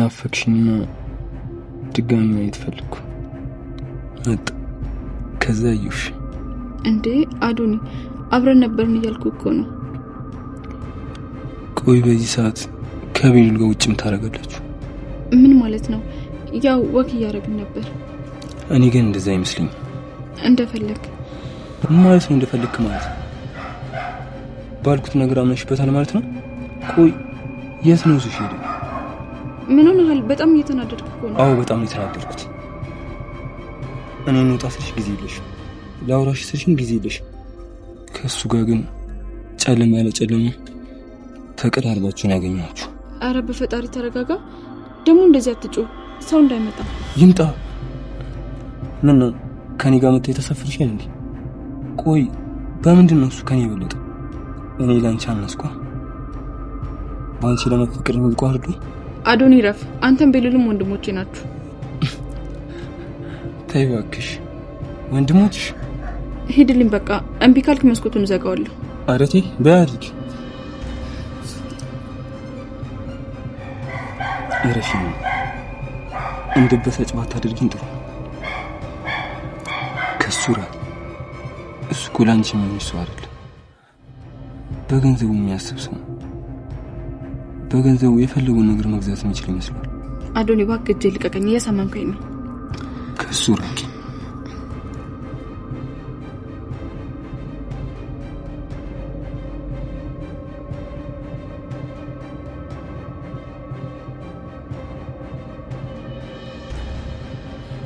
ናፈቅሽኝና ድጋሚ ማየት ፈልኩ መጣ ከዛ አዩሽ እንዴ አዶኒ አብረን ነበርን እያልኩ እኮ ነው። ቆይ በዚህ ሰዓት ከቤል ጋር ውጭም ታረጋላችሁ? ምን ማለት ነው? ያው ወክ እያደረግን ነበር። እኔ ግን እንደዛ አይመስልኝም። እንደፈለክ ማለት ነው? እንደፈለክ ማለት ባልኩት ነገር አምነሽበታል ማለት ነው? ቆይ የት ነው እሱ ሄደ? ምን ሆነሃል? በጣም እየተናደድኩ እኮ ነው። አዎ በጣም እየተናደድኩት። እኔ እንውጣስልሽ ጊዜ የለሽ፣ ላውራሽ ስልሽም ጊዜ የለሽ። ከሱ ጋር ግን ጨለማ ያለ ጨለማ ተቀራርባችሁን ያገኛችሁ። አረ በፈጣሪ ተረጋጋ። ደግሞ እንደዚህ አትጮህ፣ ሰው እንዳይመጣ። ይምጣ። ምን ነው ከኔ ጋር መጥተህ ተሰፍርሻል እንዴ? ቆይ በምንድን ነው እሱ ከኔ የበለጠ? እኔ ላንቺ አነስኳ? ባንቺ ለመፈቀር ነው ቋርዱ? አዶኒ ረፍ። አንተም ቤሉልም ወንድሞቼ ናችሁ። ተይ እባክሽ። ወንድሞችሽ? ሂድልኝ በቃ። እምቢ ካልክ መስኮቱን ዘጋዋለሁ። ኧረ ተይ በያድርግ። እረፊ። እንደበሰጭ ባታደርጊኝ ጥሩ። ከሱ ራቅ። እሱ እኮ ላንቺ የሚሆን ሰው አይደለም። በገንዘቡ የሚያስብ ሰው፣ በገንዘቡ የፈለገውን ነገር መግዛት የሚችል ይመስላል። አዶኒ እባክህ እጄ ልቀቀኝ፣ እያሳመንከኝ ነው። ከሱ ራቂ።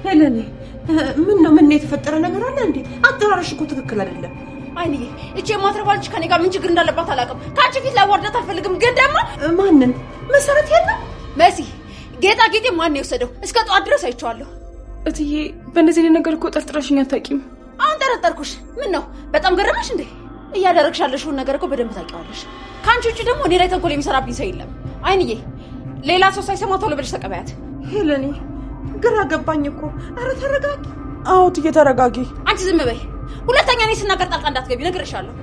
ሄለኔ ምን የተፈጠረ ነገር አለ እንዴ? አጠራርሽ እኮ ትክክል አይደለም። አይኔ እጄ ማትረባልሽ ከኔ ጋር ምን ችግር እንዳለባት አላውቅም። ካንቺ ፊት ላዋርዳት አልፈልግም። ግን ደግሞ ማንን መሰረት የለም መሲ ጌጣጌጤ ማን የወሰደው? እስከ ጧት ድረስ አይቼዋለሁ። እትዬ በእነዚህ ነገር እኮ ጠርጥረሽኝ አታውቂም። አሁን ጠረጠርኩሽ። ምን ነው በጣም ገረመሽ እንዴ? እያደረግሽ ያለሽውን ነገር እኮ በደንብ ታውቂዋለሽ። ካንቺ ውጪ ደግሞ እኔ ላይ ተንኮል የሚሰራብኝ ሰው የለም። አይንዬ ሌላ ሰው ሳይሰማ ቶሎ ብለሽ ተቀበያት። ሄለኔ ግራ ገባኝ እኮ። አረ ተረጋጊ። አዎ ትዬ ተረጋጊ። አንቺ ዝም በይ። ሁለተኛ እኔ ስናገር ጣልቃ እንዳትገቢ ነግሬሻለሁ።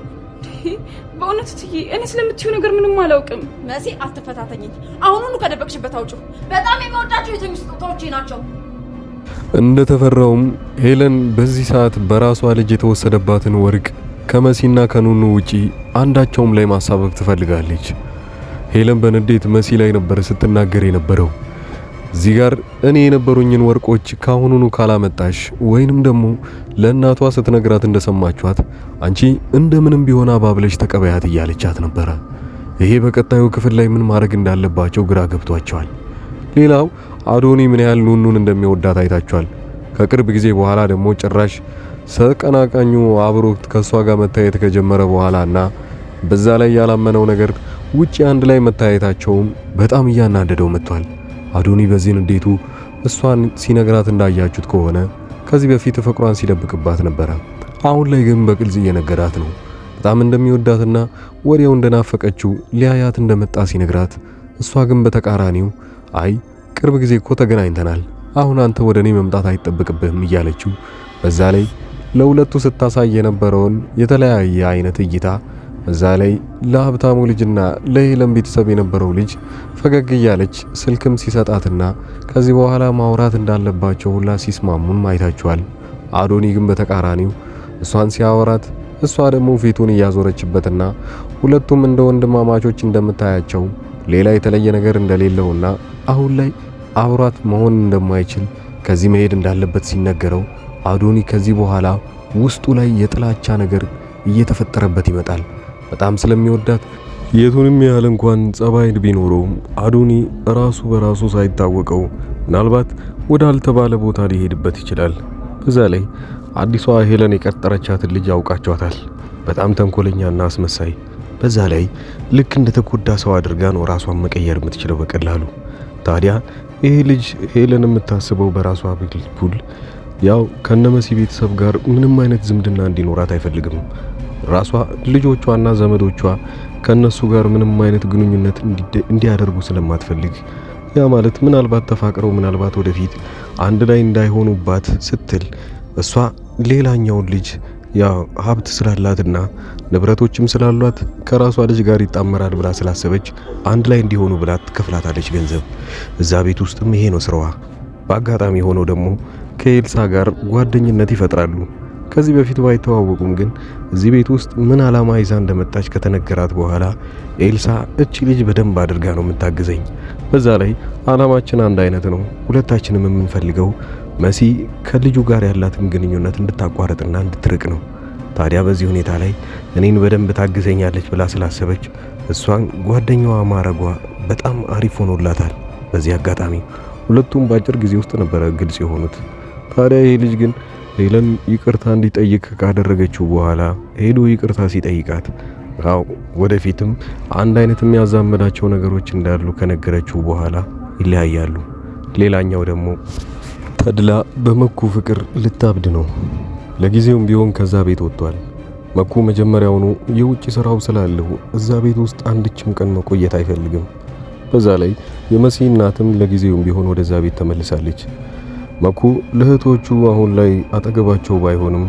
በእውነት ትዬ እኔ ስለምትይው ነገር ምንም አላውቅም። መሲ አትፈታተኝኝ። አሁኑኑ ከደበቅሽበት አውጪው። በጣም የምወዳቸው የትንሽ ስጦታዎቼ ናቸው። እንደተፈራውም ሄለን በዚህ ሰዓት በራሷ ልጅ የተወሰደባትን ወርቅ ከመሲና ከኑኑ ውጪ አንዳቸውም ላይ ማሳበብ ትፈልጋለች። ሄለን በንዴት መሲ ላይ ነበር ስትናገር የነበረው። እዚህ ጋር እኔ የነበሩኝን ወርቆች ካሁኑኑ ካላመጣሽ ወይንም ደግሞ ለእናቷ ስትነግራት እንደሰማችኋት አንቺ እንደምንም ቢሆን አባብለሽ ተቀበያት እያለቻት ነበረ። ይሄ በቀጣዩ ክፍል ላይ ምን ማድረግ እንዳለባቸው ግራ ገብቷቸዋል። ሌላው አዶኒ ምን ያህል ኑኑን እንደሚወዳት አይታችኋል። ከቅርብ ጊዜ በኋላ ደግሞ ጭራሽ ሰቀናቃኙ አብሮት ከሷ ጋር መታየት ከጀመረ በኋላና በዛ ላይ ያላመነው ነገር ውጪ አንድ ላይ መታየታቸውም በጣም እያናደደው መጥቷል። አዶኒ በዚህ ንዴቱ እሷን ሲነግራት እንዳያችሁት ከሆነ ከዚህ በፊት ፍቅሯን ሲደብቅባት ነበር። አሁን ላይ ግን በግልጽ እየነገራት ነው። በጣም እንደሚወዳትና ወዲያው እንደናፈቀችው ሊያያት እንደመጣ ሲነግራት፣ እሷ ግን በተቃራኒው አይ ቅርብ ጊዜ እኮ ተገናኝተናል፣ አሁን አንተ ወደኔ መምጣት አይጠበቅብህም እያለችው፣ በዛ ላይ ለሁለቱ ስታሳይ የነበረውን የተለያየ አይነት እይታ በዛ ላይ ለሀብታሙ ልጅና ለሄለን ቤተሰብ የነበረው ልጅ ፈገግ እያለች ስልክም ሲሰጣትና ከዚህ በኋላ ማውራት እንዳለባቸው ሁላ ሲስማሙን አይታችኋል። አዶኒ ግን በተቃራኒው እሷን ሲያወራት እሷ ደግሞ ፊቱን እያዞረችበትና ሁለቱም እንደ ወንድማማቾች እንደምታያቸው ሌላ የተለየ ነገር እንደሌለውና አሁን ላይ አብሯት መሆን እንደማይችል ከዚህ መሄድ እንዳለበት ሲነገረው አዶኒ ከዚህ በኋላ ውስጡ ላይ የጥላቻ ነገር እየተፈጠረበት ይመጣል። በጣም ስለሚወዳት የቱንም ያህል እንኳን ጸባይ ቢኖረው አዶኒ ራሱ በራሱ ሳይታወቀው ምናልባት ወደ አልተባለ ቦታ ሊሄድበት ይችላል። በዛ ላይ አዲሷ ሄለን የቀጠረቻትን ልጅ ያውቃቸዋታል። በጣም ተንኮለኛና አስመሳይ፣ በዛ ላይ ልክ እንደተጎዳ ሰው አድርጋ ነው ራሷን መቀየር የምትችለው በቀላሉ። ታዲያ ይሄ ልጅ ሄለን የምታስበው በራሷ በኩል ያው ከነመሲ ቤተሰብ ጋር ምንም አይነት ዝምድና እንዲኖራት አይፈልግም። ራሷ ልጆቿና ዘመዶቿ ከነሱ ጋር ምንም አይነት ግንኙነት እንዲያደርጉ ስለማትፈልግ ያ ማለት ምናልባት ተፋቅረው ምናልባት ወደፊት አንድ ላይ እንዳይሆኑባት ስትል እሷ ሌላኛውን ልጅ ያው ሀብት ስላላትና ንብረቶችም ስላሏት ከራሷ ልጅ ጋር ይጣመራል ብላ ስላሰበች አንድ ላይ እንዲሆኑ ብላ ትከፍላታለች ገንዘብ። እዛ ቤት ውስጥም ይሄ ነው ስራዋ። በአጋጣሚ ሆኖ ደግሞ ከኤልሳ ጋር ጓደኝነት ይፈጥራሉ። ከዚህ በፊት ባይተዋወቁም ግን እዚህ ቤት ውስጥ ምን ዓላማ ይዛ እንደመጣች ከተነገራት በኋላ ኤልሳ እቺ ልጅ በደንብ አድርጋ ነው የምታግዘኝ፣ በዛ ላይ ዓላማችን አንድ አይነት ነው፣ ሁለታችንም የምንፈልገው መሲ ከልጁ ጋር ያላትን ግንኙነት እንድታቋርጥና እንድትርቅ ነው። ታዲያ በዚህ ሁኔታ ላይ እኔን በደንብ ታግዘኛለች ብላ ስላሰበች እሷን ጓደኛዋ ማረጓ በጣም አሪፍ ሆኖላታል። በዚህ አጋጣሚ ሁለቱም በአጭር ጊዜ ውስጥ ነበረ ግልጽ የሆኑት። ታዲያ ይሄ ልጅ ግን ሄለን ይቅርታ እንዲጠይቅ ካደረገችው በኋላ ሄዶ ይቅርታ ሲጠይቃት ወደፊትም አንድ አይነት የሚያዛመዳቸው ነገሮች እንዳሉ ከነገረችው በኋላ ይለያያሉ። ሌላኛው ደግሞ ተድላ በመኩ ፍቅር ልታብድ ነው። ለጊዜውም ቢሆን ከዛ ቤት ወጥቷል። መኩ መጀመሪያውኑ የውጭ ስራው ስላለው እዛ ቤት ውስጥ አንድችም ቀን መቆየት አይፈልግም። በዛ ላይ የመሲ እናትም ለጊዜውም ቢሆን ወደዛ ቤት ተመልሳለች። መኩ ለእህቶቹ አሁን ላይ አጠገባቸው ባይሆንም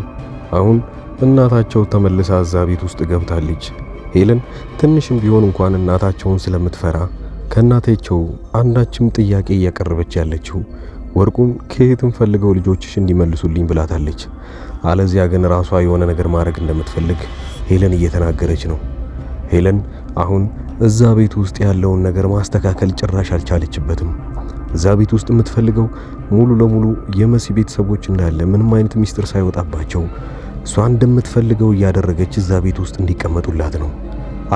አሁን እናታቸው ተመልሳ እዛ ቤት ውስጥ ገብታለች። ሄለን ትንሽም ቢሆን እንኳን እናታቸውን ስለምትፈራ ከእናታቸው አንዳችም ጥያቄ እያቀረበች ያለችው ወርቁን ከየትም ፈልገው ልጆችሽ እንዲመልሱልኝ ብላታለች። አለዚያ ግን ራሷ የሆነ ነገር ማድረግ እንደምትፈልግ ሄለን እየተናገረች ነው። ሄለን አሁን እዛ ቤት ውስጥ ያለውን ነገር ማስተካከል ጭራሽ አልቻለችበትም። እዛ ቤት ውስጥ የምትፈልገው ሙሉ ለሙሉ የመሲ ቤተሰቦች እንዳለ ምንም አይነት ሚስጥር ሳይወጣባቸው እሷ እንደምትፈልገው እያደረገች እዛ ቤት ውስጥ እንዲቀመጡላት ነው።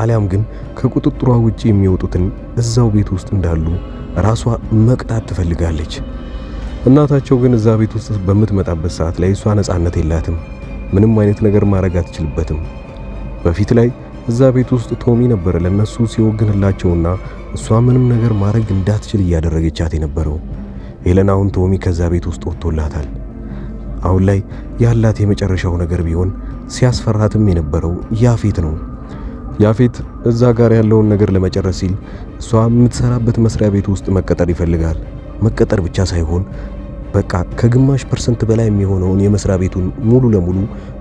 አሊያም ግን ከቁጥጥሯ ውጪ የሚወጡትን እዛው ቤት ውስጥ እንዳሉ ራሷ መቅጣት ትፈልጋለች። እናታቸው ግን እዛ ቤት ውስጥ በምትመጣበት ሰዓት ላይ እሷ ነፃነት የላትም። ምንም አይነት ነገር ማድረግ አትችልበትም። በፊት ላይ እዛ ቤት ውስጥ ቶሚ ነበር ለነሱ ሲወግንላቸውና እሷ ምንም ነገር ማድረግ እንዳትችል እያደረገቻት የነበረው። ሄለን አሁን ቶሚ ከዛ ቤት ውስጥ ወጥቶላታል። አሁን ላይ ያላት የመጨረሻው ነገር ቢሆን ሲያስፈራትም የነበረው ያፌት ነው። ያፌት እዛ ጋር ያለውን ነገር ለመጨረስ ሲል እሷ የምትሰራበት መስሪያ ቤት ውስጥ መቀጠር ይፈልጋል። መቀጠር ብቻ ሳይሆን በቃ ከግማሽ % በላይ የሚሆነውን የመስሪያ ቤቱን ሙሉ ለሙሉ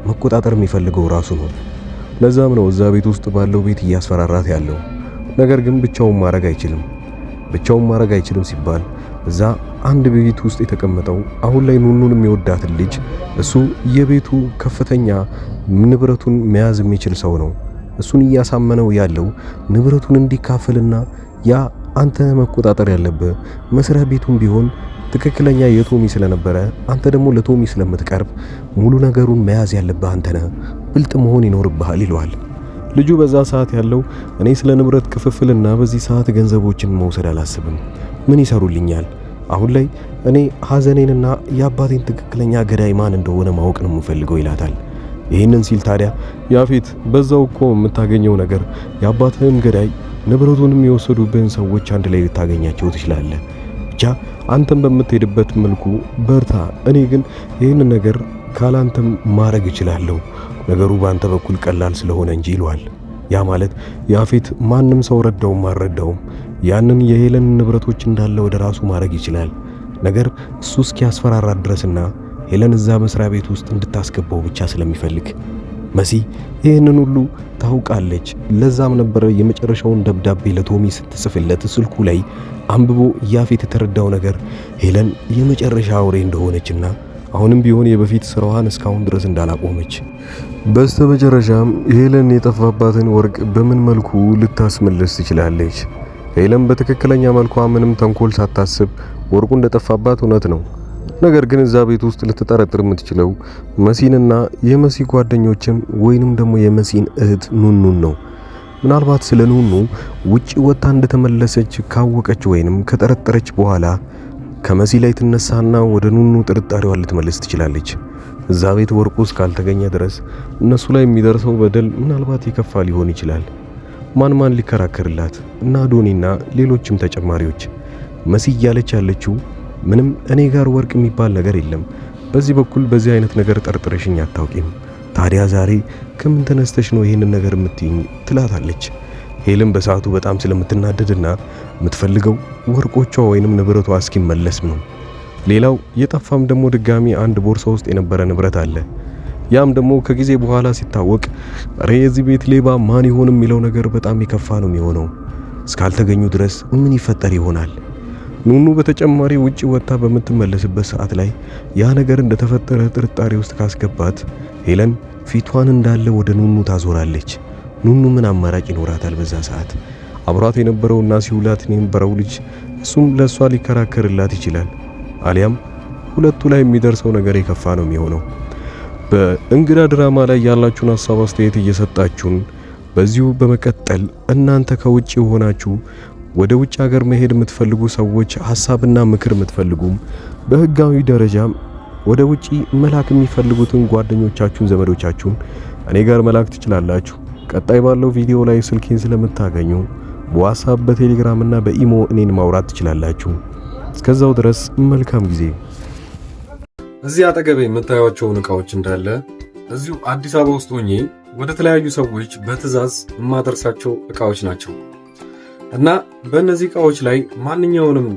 መቆጣጠር የሚፈልገው ራሱ ነው። ለዛም ነው እዛ ቤት ውስጥ ባለው ቤት እያስፈራራት ያለው። ነገር ግን ብቻውን ማድረግ አይችልም። ብቻውን ማድረግ አይችልም ሲባል እዛ አንድ ቤት ውስጥ የተቀመጠው አሁን ላይ ኑኑን የሚወዳትን ልጅ እሱ የቤቱ ከፍተኛ ንብረቱን መያዝ የሚችል ሰው ነው። እሱን እያሳመነው ያለው ንብረቱን እንዲካፈልና ያ አንተ መቆጣጠር ያለብህ መስሪያ ቤቱን ቢሆን ትክክለኛ የቶሚ ስለነበረ አንተ ደግሞ ለቶሚ ስለምትቀርብ ሙሉ ነገሩን መያዝ ያለብህ አንተ ነህ፣ ብልጥ መሆን ይኖርብሃል ይለዋል። ልጁ በዛ ሰዓት ያለው እኔ ስለ ንብረት ክፍፍልና በዚህ ሰዓት ገንዘቦችን መውሰድ አላስብም፣ ምን ይሰሩልኛል? አሁን ላይ እኔ ሐዘኔንና የአባቴን ትክክለኛ ገዳይ ማን እንደሆነ ማወቅ ነው የምፈልገው ይላታል። ይህንን ሲል ታዲያ ያፌት በዛው እኮ የምታገኘው ነገር የአባትህን ገዳይ ንብረቱንም የወሰዱብህን ሰዎች አንድ ላይ ልታገኛቸው ትችላለህ። ብቻ አንተም በምትሄድበት መልኩ በርታ፣ እኔ ግን ይህንን ነገር ካላንተም ማድረግ እችላለሁ፣ ነገሩ በአንተ በኩል ቀላል ስለሆነ እንጂ ይለዋል። ያ ማለት ያፌት ማንም ሰው ረዳውም አልረዳውም ያንን የሄለን ንብረቶች እንዳለ ወደ ራሱ ማድረግ ይችላል። ነገር እሱ እስኪያስፈራራት ድረስና ሄለን እዛ መስሪያ ቤት ውስጥ እንድታስገባው ብቻ ስለሚፈልግ መሲ ይህንን ሁሉ ታውቃለች። ለዛም ነበር የመጨረሻውን ደብዳቤ ለቶሚ ስትጽፍለት ስልኩ ላይ አንብቦ ያፌት የተረዳው ነገር ሄለን የመጨረሻ አውሬ እንደሆነችና አሁንም ቢሆን የበፊት ስራዋን እስካሁን ድረስ እንዳላቆመች። በስተመጨረሻም ሄለን የጠፋባትን ወርቅ በምን መልኩ ልታስመልስ ትችላለች? ሄለን በትክክለኛ መልኳ ምንም ተንኮል ሳታስብ ወርቁ እንደጠፋባት እውነት ነው። ነገር ግን እዛ ቤት ውስጥ ልትጠረጥር የምትችለው መሲንና የመሲ ጓደኞችን ወይንም ደግሞ የመሲን እህት ኑኑን ነው። ምናልባት ስለ ኑኑ ውጪ ወጣ እንደተመለሰች ካወቀች ወይንም ከጠረጠረች በኋላ ከመሲ ላይ ትነሳና ወደ ኑኑ ጥርጣሬዋን ልትመልስ ትችላለች። እዛ ቤት ወርቁ እስካልተገኘ ድረስ እነሱ ላይ የሚደርሰው በደል ምናልባት የከፋ ሊሆን ይችላል። ማን ሊከራከርላት እና አዶኒና ሌሎችም ተጨማሪዎች። መሲ እያለች ያለችው ምንም እኔ ጋር ወርቅ የሚባል ነገር የለም፣ በዚህ በኩል በዚህ አይነት ነገር ጠርጥረሽኝ አታውቂም፣ ታዲያ ዛሬ ከምን ተነስተሽ ነው ይህንን ነገር የምትይኝ? ትላታለች። ሄለን በሰዓቱ በጣም ስለምትናደድና የምትፈልገው ወርቆቿ ወይንም ንብረቷ እስኪመለስ ነው። ሌላው የጠፋም ደግሞ ድጋሚ አንድ ቦርሳ ውስጥ የነበረ ንብረት አለ። ያም ደግሞ ከጊዜ በኋላ ሲታወቅ የዚህ ቤት ሌባ ማን ይሆን የሚለው ነገር በጣም የከፋ ነው የሚሆነው። እስካልተገኙ ድረስ ምን ይፈጠር ይሆናል? ኑኑ በተጨማሪ ውጪ ወጣ በምትመለስበት ሰዓት ላይ ያ ነገር እንደተፈጠረ ጥርጣሬ ውስጥ ካስገባት ሄለን ፊቷን እንዳለ ወደ ኑኑ ታዞራለች። ኑኑ ምን አማራጭ ይኖራታል? በዛ ሰዓት አብሯት የነበረውና ሲውላት የነበረው ልጅ እሱም ለሷ ሊከራከርላት ይችላል። አሊያም ሁለቱ ላይ የሚደርሰው ነገር የከፋ ነው የሚሆነው። በእንግዳ ድራማ ላይ ያላችሁን ሐሳብ አስተያየት እየሰጣችሁን በዚሁ በመቀጠል እናንተ ከውጪ ሆናችሁ ወደ ውጭ ሀገር መሄድ የምትፈልጉ ሰዎች ሐሳብና ምክር የምትፈልጉም በህጋዊ ደረጃ ወደ ውጪ መላክ የሚፈልጉትን ጓደኞቻችሁን ዘመዶቻችሁን እኔ ጋር መላክ ትችላላችሁ። ቀጣይ ባለው ቪዲዮ ላይ ስልኬን ስለምታገኙ በዋትስአፕ በቴሌግራም እና በኢሞ እኔን ማውራት ትችላላችሁ። እስከዛው ድረስ መልካም ጊዜ። እዚህ አጠገቤ የምታዩቸውን እቃዎች እንዳለ እዚሁ አዲስ አበባ ውስጥ ሆኜ ወደ ተለያዩ ሰዎች በትዕዛዝ የማደርሳቸው እቃዎች ናቸው እና በእነዚህ እቃዎች ላይ ማንኛውንም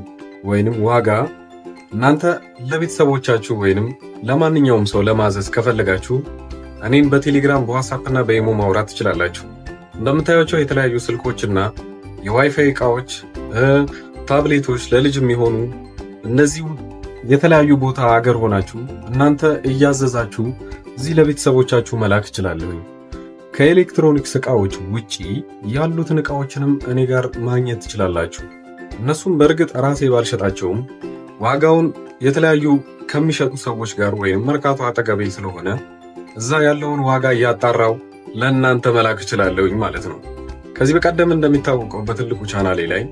ወይንም ዋጋ እናንተ ለቤተሰቦቻችሁ ወይንም ለማንኛውም ሰው ለማዘዝ ከፈለጋችሁ እኔን በቴሌግራም በዋትስአፕ እና በኢሞ ማውራት ትችላላችሁ። እንደምታዩቸው የተለያዩ ስልኮችና የዋይፋይ እቃዎች፣ ታብሌቶች ለልጅ የሚሆኑ እነዚህ የተለያዩ ቦታ ሀገር ሆናችሁ እናንተ እያዘዛችሁ እዚህ ለቤተሰቦቻችሁ መላክ ይችላል። ከኤሌክትሮኒክስ እቃዎች ውጪ ያሉትን እቃዎችንም እኔ ጋር ማግኘት ትችላላችሁ። እነሱም በእርግጥ ራሴ ባልሸጣቸውም ዋጋውን የተለያዩ ከሚሸጡ ሰዎች ጋር ወይም መርካቶ አጠገቤ ስለሆነ እዛ ያለውን ዋጋ እያጣራው ለእናንተ መላክ እችላለሁኝ ማለት ነው። ከዚህ በቀደም እንደሚታወቀው በትልቁ ቻናሌ ላይ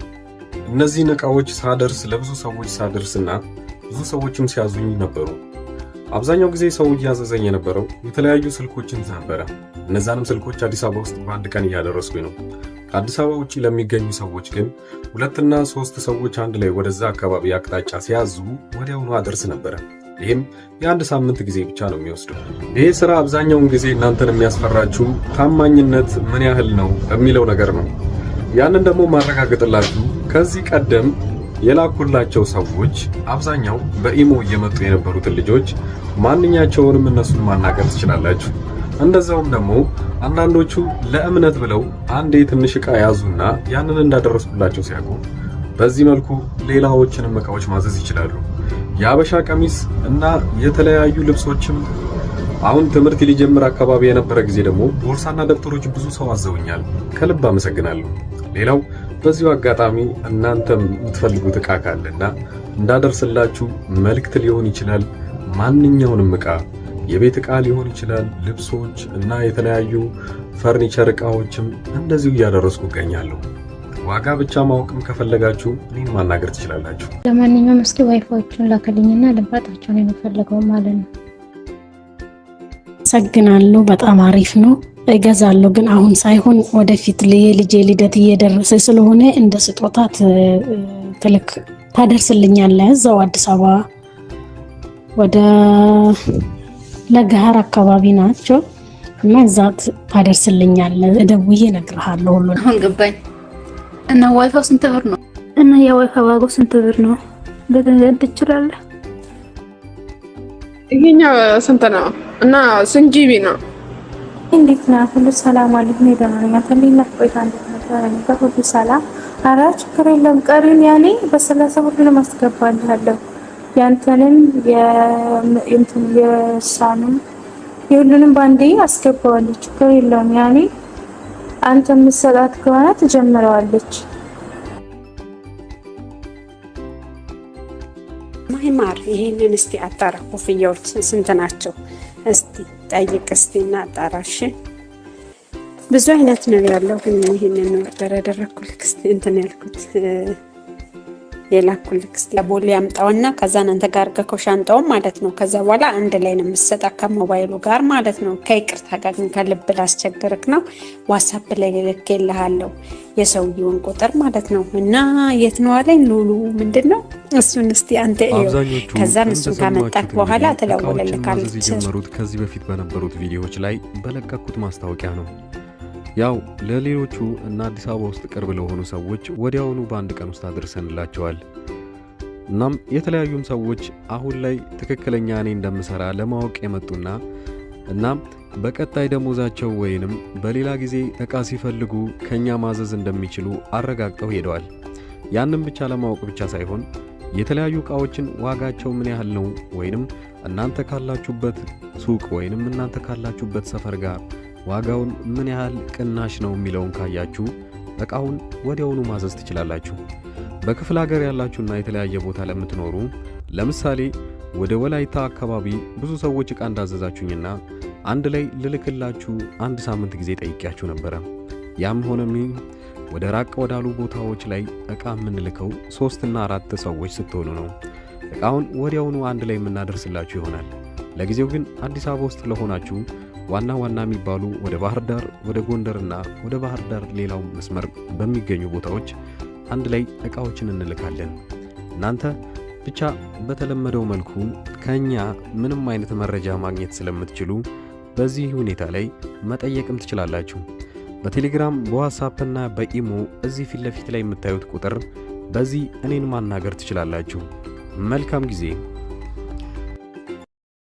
እነዚህን እቃዎች ሳደርስ ለብዙ ሰዎች ሳደርስና ብዙ ሰዎችም ሲያዙኝ ነበሩ። አብዛኛው ጊዜ ሰው እያዘዘኝ የነበረው የተለያዩ ስልኮችን ነበረ። እነዛንም ስልኮች አዲስ አበባ ውስጥ በአንድ ቀን እያደረስኩኝ ነው። ከአዲስ አበባ ውጪ ለሚገኙ ሰዎች ግን 2 እና 3 ሰዎች አንድ ላይ ወደዛ አካባቢ አቅጣጫ ሲያዙ ወዲያውኑ አደርስ ነበረ። ይህም የአንድ ሳምንት ጊዜ ብቻ ነው የሚወስደው። ይህ ስራ አብዛኛውን ጊዜ እናንተን የሚያስፈራችሁ ታማኝነት ምን ያህል ነው የሚለው ነገር ነው። ያንን ደግሞ ማረጋገጥላችሁ ከዚህ ቀደም የላኩላቸው ሰዎች አብዛኛው በኢሞ እየመጡ የነበሩትን ልጆች ማንኛቸውንም እነሱን ማናገር ትችላላችሁ። እንደዛውም ደግሞ አንዳንዶቹ ለእምነት ብለው አንዴ ትንሽ ዕቃ ያዙና ያንን እንዳደረስኩላቸው ሲያውቁ በዚህ መልኩ ሌላዎችንም ዕቃዎች ማዘዝ ይችላሉ። የአበሻ ቀሚስ እና የተለያዩ ልብሶችም አሁን ትምህርት ሊጀምር አካባቢ የነበረ ጊዜ ደግሞ ቦርሳና ደብተሮች ብዙ ሰው አዘውኛል። ከልብ አመሰግናለሁ። ሌላው በዚሁ አጋጣሚ እናንተም የምትፈልጉት ዕቃ ካለና እንዳደርስላችሁ መልእክት ሊሆን ይችላል። ማንኛውንም ዕቃ የቤት ዕቃ ሊሆን ይችላል፣ ልብሶች እና የተለያዩ ፈርኒቸር ዕቃዎችም እንደዚሁ እያደረስኩ እገኛለሁ። ዋጋ ብቻ ማወቅም ከፈለጋችሁ እኔን ማናገር ትችላላችሁ። ለማንኛውም እስኪ ዋይፋዎቹን ላከልኝና ልምጣጣቸው ነው የምፈልገው ማለት ነው። አመሰግናለሁ። በጣም አሪፍ ነው። እገዛለሁ ግን አሁን ሳይሆን ወደፊት የልጄ ልደት እየደረሰ ስለሆነ እንደ ስጦታ ትልክ ታደርስልኛለህ። እዛው አዲስ አበባ ወደ ለገሃር አካባቢ ናቸው እና እዛ ታደርስልኛለህ። ደውዬ እነግርሃለሁ ሁሉን። አሁን ገባኝ። እና ዋይፋው ስንት ብር ነው? እና የዋይፋው ዋጋው ስንት ብር ነው? በገንዘብ ትችላለህ? ይሄኛው ስንት ነው? እና ስንት ጂቢ ነው? እንዴት ነው? ሁሉ ሰላም አለኝ። ነው ደህና ተለይና ቆይታ እንደነበረ ሁሉ ሰላም። ኧረ ችግር የለም። ቀሪውን ያኔ በ30 ብር ለማስገባልሃለሁ። ያንተንም የእሷንም የሁሉንም ባንዴ አስገባዋለሁ። ችግር የለውም። ያኔ አንተ የምትሰጣት ከሆነ ትጀምረዋለች። ማይማር ይሄንን እስቲ አጣራ። ኮፍያዎች ስንት ናቸው? እስቲ ጠይቅ እስቲ እና አጣራሽ። ብዙ አይነት ነው ያለው፣ ግን ይሄንን ነው ያደረኩልክ። እስቲ እንትን ያልኩት የላኩልክ እስቲ ለቦሌ ያምጣውና ከዛ አንተ ጋር ከሻንጣው ማለት ነው። ከዛ በኋላ አንድ ላይ ነው የምትሰጣ ከሞባይሉ ጋር ማለት ነው። ከይቅርታ ጋር ግን ከልብ ላስቸግርክ ነው። ዋትስአፕ ላይ ልኬልሃለሁ የሰውየውን ቁጥር ማለት ነው። እና የት ነው አለኝ ሉሉ ምንድነው እሱን እስቲ አንተ ከዛ እሱ ካመጣክ በኋላ ተደውለልካለች። የጀመሩት ከዚህ በፊት በነበሩት ቪዲዮዎች ላይ በለቀኩት ማስታወቂያ ነው። ያው ለሌሎቹ እና አዲስ አበባ ውስጥ ቅርብ ለሆኑ ሰዎች ወዲያውኑ በአንድ ቀን ውስጥ አድርሰንላቸዋል። እናም የተለያዩም ሰዎች አሁን ላይ ትክክለኛ እኔ እንደምሰራ ለማወቅ የመጡና እናም በቀጣይ ደሞዛቸው ወይንም በሌላ ጊዜ ዕቃ ሲፈልጉ ከኛ ማዘዝ እንደሚችሉ አረጋግጠው ሄደዋል። ያንን ብቻ ለማወቅ ብቻ ሳይሆን የተለያዩ ዕቃዎችን ዋጋቸው ምን ያህል ነው ወይንም እናንተ ካላችሁበት ሱቅ ወይንም እናንተ ካላችሁበት ሰፈር ጋር ዋጋውን ምን ያህል ቅናሽ ነው የሚለውን ካያችሁ ዕቃውን ወዲያውኑ ማዘዝ ትችላላችሁ። በክፍለ ሀገር ያላችሁና የተለያየ ቦታ ለምትኖሩ ለምሳሌ ወደ ወላይታ አካባቢ ብዙ ሰዎች ዕቃ እንዳዘዛችሁኝና አንድ ላይ ልልክላችሁ አንድ ሳምንት ጊዜ ጠይቂያችሁ ነበረ። ያም ሆነም ወደ ራቅ ወዳሉ ቦታዎች ላይ ዕቃ የምንልከው 3 እና 4 ሰዎች ስትሆኑ ነው። ዕቃውን ወዲያውኑ አንድ ላይ የምናደርስላችሁ ይሆናል። ለጊዜው ግን አዲስ አበባ ውስጥ ለሆናችሁ ዋና ዋና የሚባሉ ወደ ባህር ዳር፣ ወደ ጎንደርና ወደ ባህር ዳር ሌላው መስመር በሚገኙ ቦታዎች አንድ ላይ ዕቃዎችን እንልካለን። እናንተ ብቻ በተለመደው መልኩ ከኛ ምንም አይነት መረጃ ማግኘት ስለምትችሉ በዚህ ሁኔታ ላይ መጠየቅም ትችላላችሁ። በቴሌግራም በዋትስአፕ እና በኢሞ እዚህ ፊት ለፊት ላይ የምታዩት ቁጥር በዚህ እኔን ማናገር ትችላላችሁ። መልካም ጊዜ።